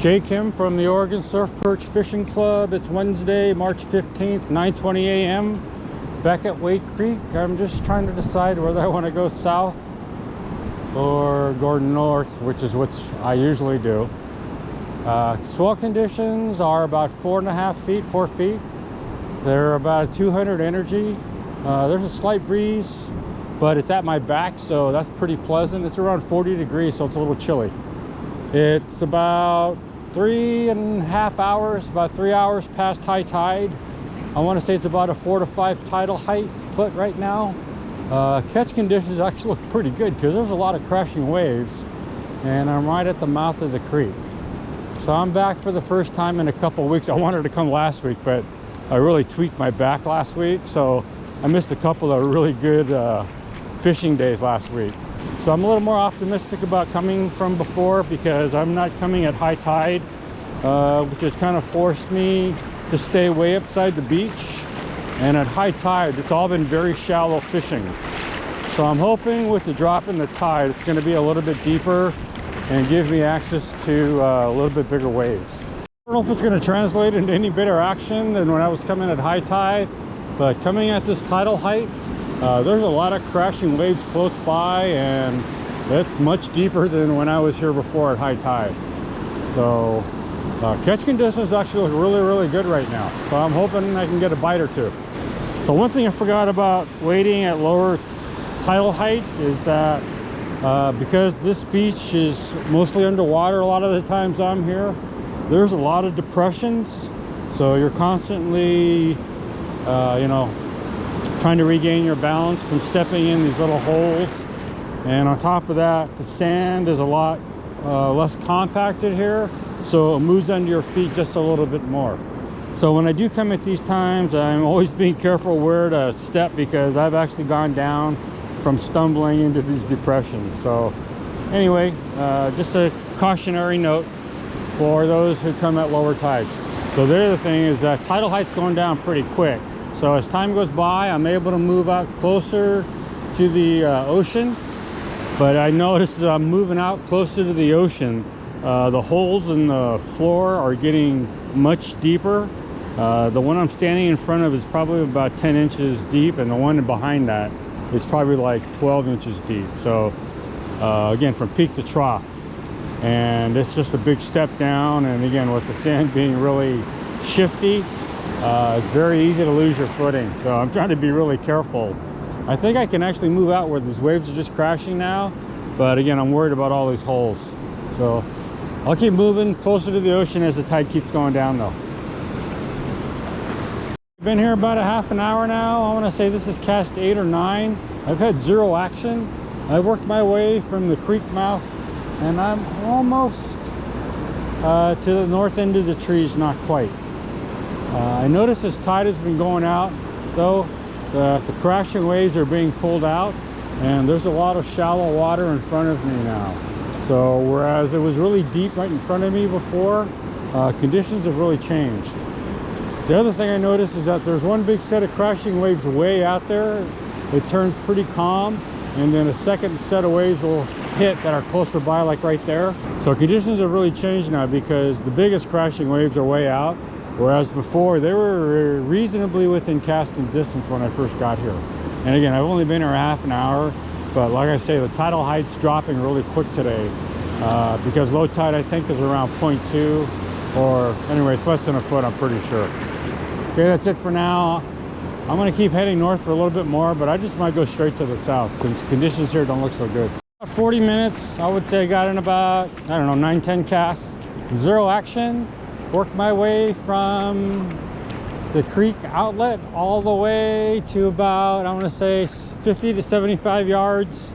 Jake Kim from the Oregon Surf Perch Fishing Club. It's Wednesday, March 15th, 9:20 a.m. back at Wade Creek. I'm just trying to decide whether I want to go south or go north, which is what I usually do. Swell conditions are about 4 feet. They're about 200 energy. There's a slight breeze, but it's at my back, so that's pretty pleasant. It's around 40 degrees, so it's a little chilly. It's about 3.5 hours, about 3 hours past high tide. I want to say it's about a 4 to 5 tidal height foot right now. Catch conditions actually look pretty good because there's a lot of crashing waves, and I'm right at the mouth of the creek. So I'm back for the first time in a couple weeks. I wanted to come last week, but I really tweaked my back last week, so I missed a couple of really good fishing days last week. So I'm a little more optimistic about coming from before because I'm not coming at high tide, which has kind of forced me to stay way upside the beach. And at high tide, it's all been very shallow fishing. So I'm hoping with the drop in the tide, it's going to be a little bit deeper and give me access to a little bit bigger waves. I don't know if it's going to translate into any better action than when I was coming at high tide, but coming at this tidal height, there's a lot of crashing waves close by, and it's much deeper than when I was here before at high tide. So catch conditions actually look really good right now, so I'm hoping I can get a bite or two. So one thing I forgot about wading at lower tidal heights is that because this beach is mostly underwater a lot of the times I'm here, there's a lot of depressions, so you're constantly you know, trying to regain your balance from stepping in these little holes. And on top of that, the sand is a lot less compacted here, so it moves under your feet just a little bit more. So when I do come at these times, I'm always being careful where to step because I've actually gone down from stumbling into these depressions. So anyway, just a cautionary note for those who come at lower tides. So the other thing is that tidal height's going down pretty quick. So as time goes by, I'm able to move out closer to the ocean. But I notice as I'm moving out closer to the ocean, the holes in the floor are getting much deeper. The one I'm standing in front of is probably about 10 inches deep, and the one behind that is probably like 12 inches deep. So again, from peak to trough. And it's just a big step down, and again, with the sand being really shifty, it's very easy to lose your footing. So I'm trying to be really careful. I think I can actually move out where these waves are just crashing now, but again, I'm worried about all these holes. So I'll keep moving closer to the ocean as the tide keeps going down though. I've been here about a half an hour now. I want to say this is cast 8 or 9. I've had zero action. I've worked my way from the creek mouth, and I'm almost to the north end of the trees, not quite. I noticed this tide has been going out, though the crashing waves are being pulled out, and there's a lot of shallow water in front of me now. So whereas it was really deep right in front of me before, conditions have really changed. The other thing I noticed is that there's one big set of crashing waves way out there. It turns pretty calm, and then a second set of waves will hit that are closer by, like right there. So conditions have really changed now because the biggest crashing waves are way out, whereas before they were reasonably within casting distance when I first got here. And again, I've only been here a half an hour, but like I say, the tidal height's dropping really quick today because low tide I think is around 0.2, or anyway, it's less than a foot, I'm pretty sure. Okay, that's it for now. I'm going to keep heading north for a little bit more, but I just might go straight to the south because conditions here don't look so good. About 40 minutes, I would say I got in about, I don't know, 9-10 casts. Zero action. Worked my way from the creek outlet all the way to about, I want to say 50 to 75 yards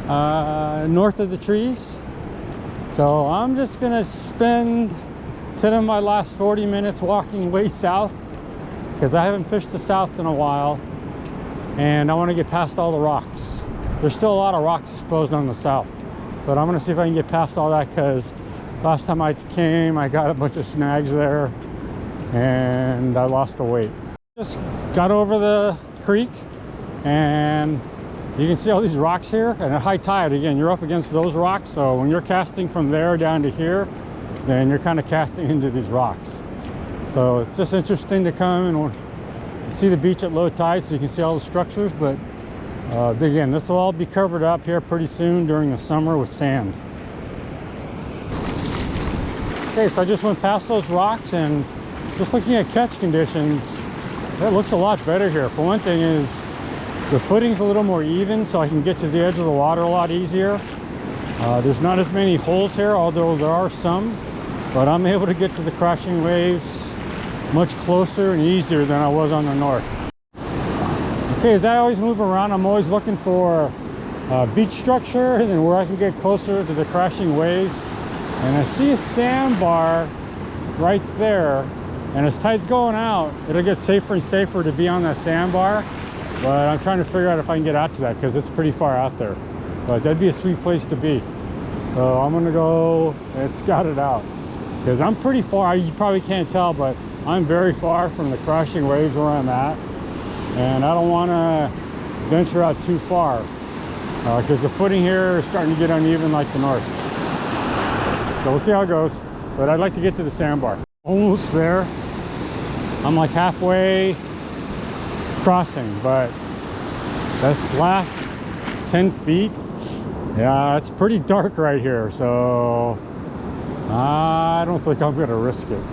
north of the trees. So I'm just going to spend 10 of my last 40 minutes walking way south because I haven't fished the south in a while, and I want to get past all the rocks. There's still a lot of rocks exposed on the south, but I'm going to see if I can get past all that because last time I came, I got a bunch of snags there and I lost the weight. Just got over the creek, and you can see all these rocks here, and at high tide, again, you're up against those rocks. So when you're casting from there down to here, then you're kind of casting into these rocks. So it's just interesting to come and see the beach at low tide so you can see all the structures. But again, this will all be covered up here pretty soon during the summer with sand. Okay, so I just went past those rocks, and just looking at catch conditions, it looks a lot better here. For one thing is the footing's a little more even, so I can get to the edge of the water a lot easier. There's not as many holes here, although there are some, but I'm able to get to the crashing waves much closer and easier than I was on the north. Okay, as I always move around, I'm always looking for beach structure and where I can get closer to the crashing waves. And I see a sandbar right there, and as tide's going out, it'll get safer and safer to be on that sandbar. But I'm trying to figure out if I can get out to that, because it's pretty far out there. But that'd be a sweet place to be. So I'm gonna go and scout it out, because I'm pretty far. You probably can't tell, but I'm very far from the crashing waves where I'm at, and I don't want to venture out too far because the footing here is starting to get uneven like the north. So we'll see how it goes, but I'd like to get to the sandbar. Almost there. I'm like halfway crossing, but this last 10 feet, yeah, it's pretty dark right here, so I don't think I'm gonna risk it.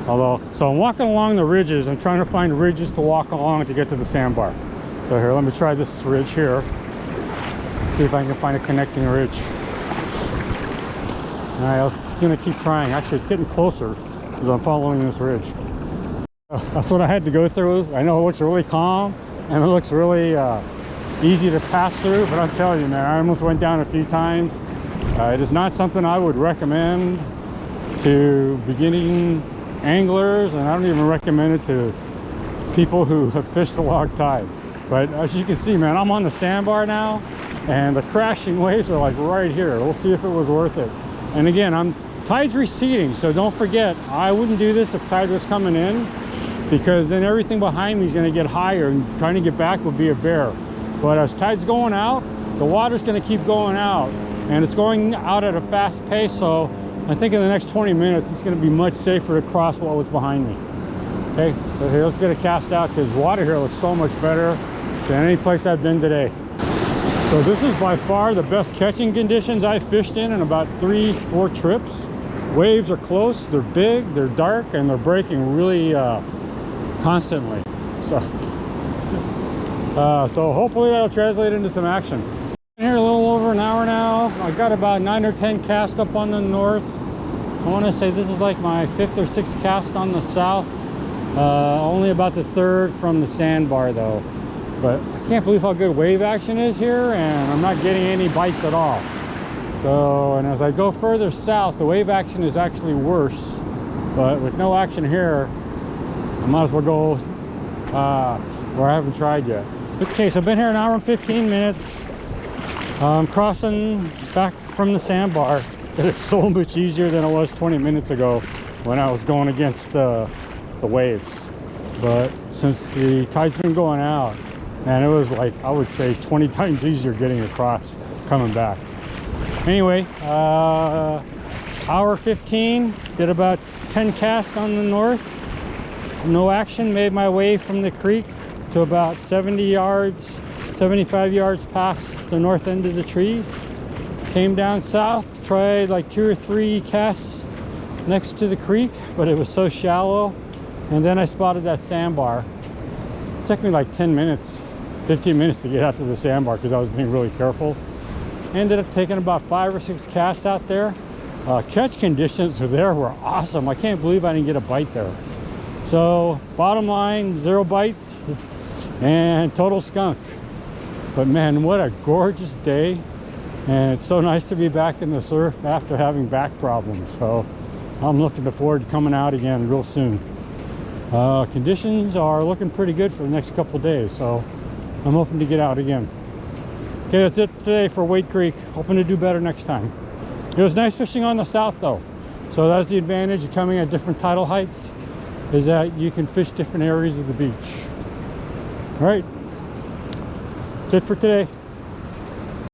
Although, so I'm walking along the ridges. I'm trying to find ridges to walk along to get to the sandbar. So here, let me try this ridge here. See if I can find a connecting ridge. All right, I was gonna keep trying. Actually, it's getting closer as I'm following this ridge. That's what I had to go through. I know it looks really calm and it looks really easy to pass through, but I'm telling you, man, I almost went down a few times. It is not something I would recommend to beginning anglers, and I don't even recommend it to people who have fished a long time. But as you can see, man, I'm on the sandbar now, and the crashing waves are like right here. We'll see if it was worth it. And again, tide's receding, so don't forget, I wouldn't do this if tide was coming in, because then everything behind me is going to get higher, and trying to get back would be a bear. But as tide's going out, the water's going to keep going out, and it's going out at a fast pace, so I think in the next 20 minutes it's going to be much safer to cross what was behind me. Okay, so here, let's get a cast out, because water here looks so much better than any place I've been today. So this is by far the best catching conditions I've fished in about 3-4 trips. Waves are close, they're big, they're dark, and they're breaking really constantly. So hopefully that'll translate into some action. Been here a little over an hour now. I got about 9 or 10 casts up on the north. I want to say this is like my 5th or 6th cast on the south. Only about the 3rd from the sandbar though. But I can't believe how good wave action is here, and I'm not getting any bites at all. So, and as I go further south, the wave action is actually worse. But with no action here, I might as well go where I haven't tried yet. Okay, so I've been here an hour and 15 minutes. I'm crossing back from the sandbar. It is so much easier than it was 20 minutes ago when I was going against the waves. But since the tide's been going out, and it was like, I would say 20 times easier getting across coming back. Anyway, hour 15, did about 10 casts on the north. No action, made my way from the creek to about 70 yards, 75 yards past the north end of the trees. Came down south, tried like 2 or 3 casts next to the creek, but it was so shallow. And then I spotted that sandbar. It took me like 10 minutes, 15 minutes to get out to the sandbar because I was being really careful. Ended up taking about 5 or 6 casts out there. Catch conditions there were awesome. I can't believe I didn't get a bite there. So bottom line, 0 bites and total skunk. But man, what a gorgeous day. And it's so nice to be back in the surf after having back problems. So I'm looking forward to coming out again real soon. Conditions are looking pretty good for the next couple of days, so I'm hoping to get out again. Okay, that's it today for Wade Creek. Hoping to do better next time. It was nice fishing on the south though. So that's the advantage of coming at different tidal heights, is that you can fish different areas of the beach. All right, that's it for today.